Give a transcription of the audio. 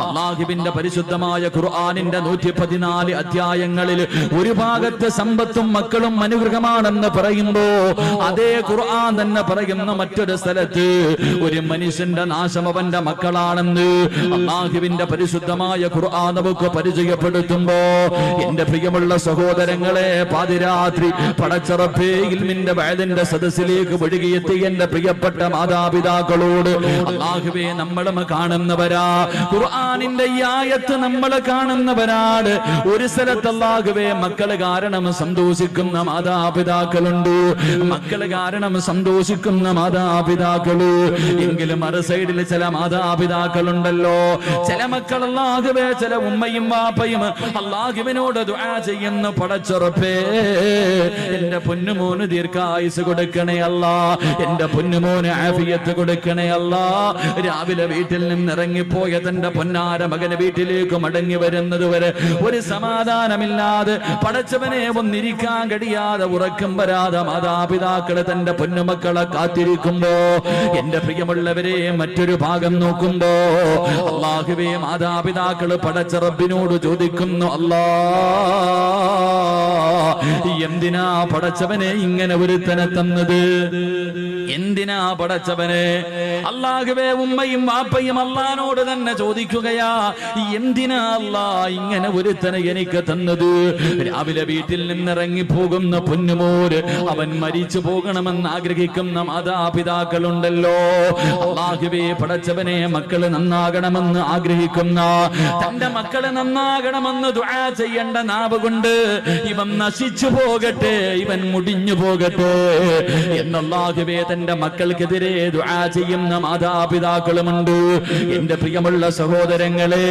അല്ലാഹുവിന്റെ പരിശുദ്ധമായ ഖുർആനിന്റെ 114 അധ്യായങ്ങളിൽ ഒരു ഭാഗത്ത് സമ്പത്തും മക്കളും അനുഗ്രഹമാണെന്ന് പറയുമ്പോ അതേ ഖുർആൻ തന്നെ പറയുന്ന മറ്റൊരു സ്ഥലത്ത് ഒരു മനുഷ്യന്റെ നാശം അവന്റെ മക്കളാണെന്ന് അല്ലാഹുവിന്റെ പരിശുദ്ധമായ ഖുർആൻ നമുക്ക് പരിചയപ്പെടുത്തുമ്പോ എന്റെ പ്രിയമുള്ള സഹോദരങ്ങളെ, പാതിരാത്രി പടച്ചറപ്പേ ഇൽമിന്റെ വഅദിന്റെ സദസ്സിലേക്ക് ഒഴുകിയെത്തി എന്റെ പ്രിയപ്പെട്ട മാതാപിതാക്കളോട് അല്ലാഹുവേ നമ്മളും കാണുന്നവരാ, ഖുർആനിന്റെ ഈ ആയത്ത് നമ്മൾ കാണുന്നവരാണ്. ഒരു സ്ഥലത്ത് അല്ലാഹുവേ മക്കള് കാരണം സന്തോഷിക്കുന്ന മാതാപിതാക്കളുണ്ട്, മക്കള് കാരണം സന്തോഷിക്കുന്ന മാതാപിതാക്കള്. എങ്കിലും മറു സൈഡിൽ ചില മാതാപിതാക്കളുണ്ടല്ലോ, ചില മക്കൾ അല്ലാഹുവേ, ചില ഉമ്മയും വാപ്പയും അല്ലാഹുവിനോട് ദുആ ചെയ്യുന്ന പടച്ചുറപ്പേ എന്റെ പൊന്നുമോന് ദീർഘായുസ് കൊടുക്കണേ അല്ലാ, എന്റെ പൊന്നുമോന് ആഫിയത്ത് കൊടുക്കണേ അല്ലാ. രാവിലെ വീട്ടിൽ നിന്ന് ഇറങ്ങിപ്പോയ തന്റെ പൊന്നാര മകന് വീട്ടിലേക്ക് മടങ്ങി വരുന്നത് വരെ ഒരു സമാധാനമില്ലാതെ പടച്ചവനെ ഒന്നിരിക്കാൻ കഴിയാതെ ഉറക്കം വരാതെ മാതാപിതാക്കളെ തന്റെ പൊന്നുമക്കളെ കാത്തിരിക്കുമ്പോ എന്റെ പ്രിയമുള്ളവരെ മറ്റൊരു ഭാഗം നോക്കുമ്പോ അല്ലാഹുവേ മാതാപിതാക്കള് പടച്ച റബ്ബിനോട് ചോദിക്കുന്നു, അല്ലാ എന്തിനാ പടച്ചവനെ ഇങ്ങനെ ഒരുത്തനെ തന്നത്, എന്തിനാ പടച്ചവനെ? അല്ലാഹുവേ ഉമ്മയും വാപ്പയും അല്ലാഹുവോട് തന്നെ ചോദിക്കുകയാ, എന്തിനാ അല്ലാ ഇങ്ങനെ ഒരുത്തനെ എനിക്ക് തന്നത്? രാവിലെ വീട്ടിൽ നിന്നിറങ്ങി പോകുന്ന പൊന്നുമോര് അവൻ മരിച്ചു പോകണമെന്ന് ആഗ്രഹിക്കുന്ന മാതാപിതാക്കളുണ്ടല്ലോ. അല്ലാഹുവേ പടച്ചവനെ മക്കള് നന്നാകണമെന്ന് ആഗ്രഹിക്കുന്ന, തന്റെ മക്കള് നന്നാകണമെന്ന് ദുആ ചെയ്യേണ്ട നാവ് കൊണ്ട് ഇവൻ നശിച്ചു പോകട്ടെ, ഇവൻ മുടിഞ്ഞു പോകട്ടെ എന്നല്ലാഹുവേ തന്റെ മക്കൾക്കെതിരെ ദുആ ചെയ്യുന്ന മാതാപിതാക്കളുമുണ്ട്. എന്റെ പ്രിയമുള്ള സഹോദരങ്ങളെ,